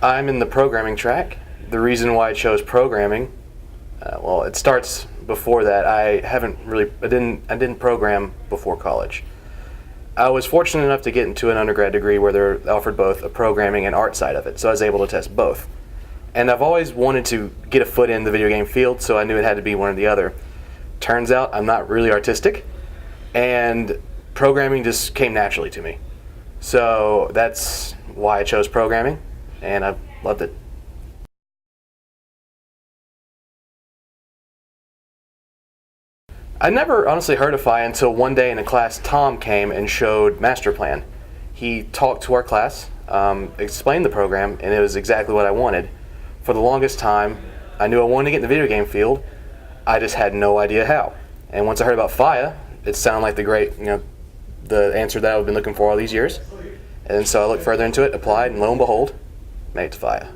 I'm in the programming track. The reason why I chose programming, well, it starts before that. I didn't program before college. I was fortunate enough to get into an undergrad degree where they offered both a programming and art side of it, so I was able to test both. And I've always wanted to get a foot in the video game field, so I knew it had to be one or the other. Turns out I'm not really artistic, and programming just came naturally to me. So that's why I chose programming, and I've loved it. I never honestly heard of FIEA until one day in a class Tom came and showed master plan. He talked to our class, explained the program, and it was exactly what I wanted. For the longest time, I knew I wanted to get in the video game field. I just had no idea how. And once I heard about FIEA, it sounded like the answer that I've been looking for all these years. And so I looked further into it, applied, and lo and behold, made it to FIEA.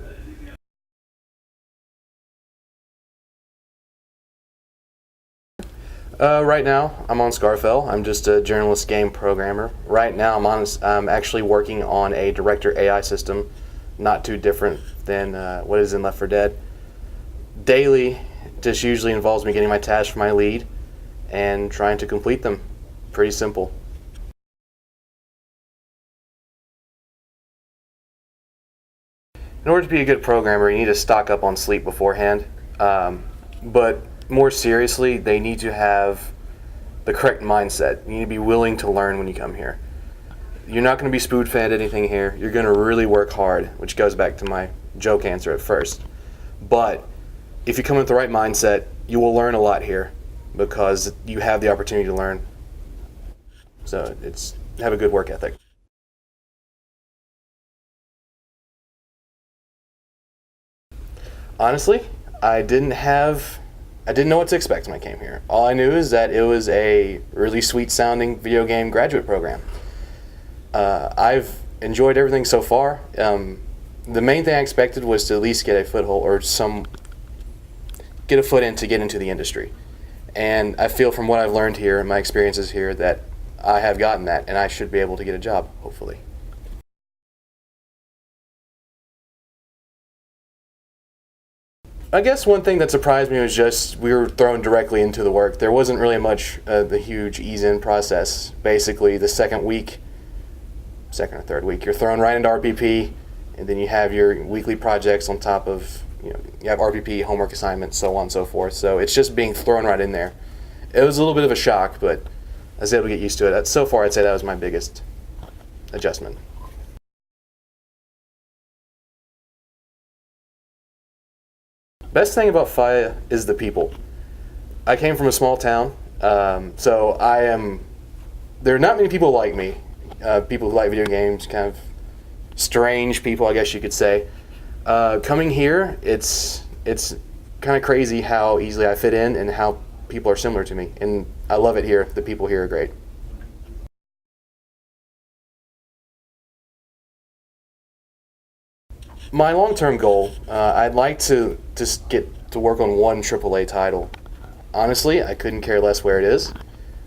Right now, I'm on Scarfell. I'm just a journalist game programmer. Right now, I'm actually working on a director AI system, not too different than what is in Left 4 Dead. Daily, just usually involves me getting my tasks from my lead and trying to complete them. Pretty simple. In order to be a good programmer, you need to stock up on sleep beforehand. But more seriously, they need to have the correct mindset. You need to be willing to learn when you come here. You're not going to be spoon-fed anything here. You're going to really work hard, which goes back to my joke answer at first. But if you come with the right mindset, you will learn a lot here because you have the opportunity to learn. So have a good work ethic. Honestly, I didn't know what to expect when I came here. All I knew is that it was a really sweet-sounding video game graduate program. I've enjoyed everything so far. The main thing I expected was to at least get a foothold or get a foot in to get into the industry. And I feel from what I've learned here and my experiences here that I have gotten that, and I should be able to get a job, hopefully. I guess one thing that surprised me was just we were thrown directly into the work. There wasn't really much the huge ease-in process. Basically, the second or third week, you're thrown right into RPP, and then you have your weekly projects on top of, you have RPP, homework assignments, so on and so forth. So it's just being thrown right in there. It was a little bit of a shock, but I was able to get used to it. So far, I'd say that was my biggest adjustment. Best thing about FIEA is the people. I came from a small town, so there are not many people like me. People who like video games, kind of strange people, I guess you could say. Coming here, it's kind of crazy how easily I fit in and how people are similar to me. And I love it here. The people here are great. My long-term goal, I'd like to just get to work on one AAA title. Honestly, I couldn't care less where it is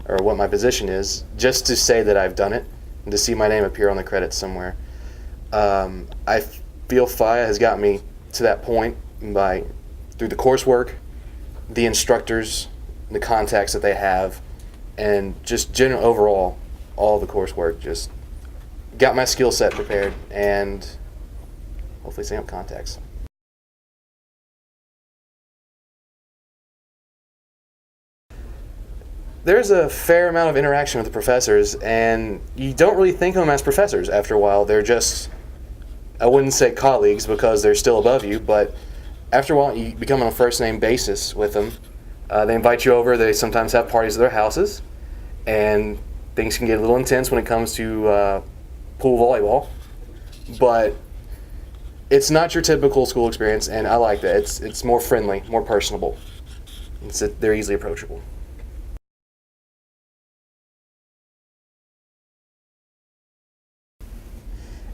or what my position is, just to say that I've done it and to see my name appear on the credits somewhere. I feel FIEA has got me to that point through the coursework, the instructors, the contacts that they have, and just general overall, all the coursework just got my skill set prepared and hopefully setting up contacts. There's a fair amount of interaction with the professors, and you don't really think of them as professors after a while. They're just, I wouldn't say colleagues because they're still above you, but after a while you become on a first name basis with them. They invite you over. They sometimes have parties at their houses, and things can get a little intense when it comes to pool volleyball. But it's not your typical school experience, and I like that. It's more friendly, more personable. They're easily approachable.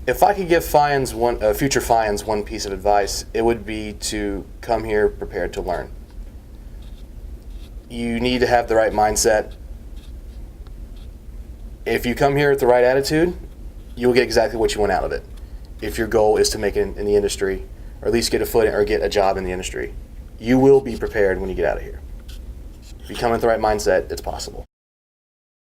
If I could give future FIENs one piece of advice, it would be to come here prepared to learn. You need to have the right mindset. If you come here with the right attitude, you'll get exactly what you want out of it. if your goal is to make it in the industry, or at least get a foot in, or get a job in the industry. You will be prepared when you get out of here. If you come with the right mindset, it's possible.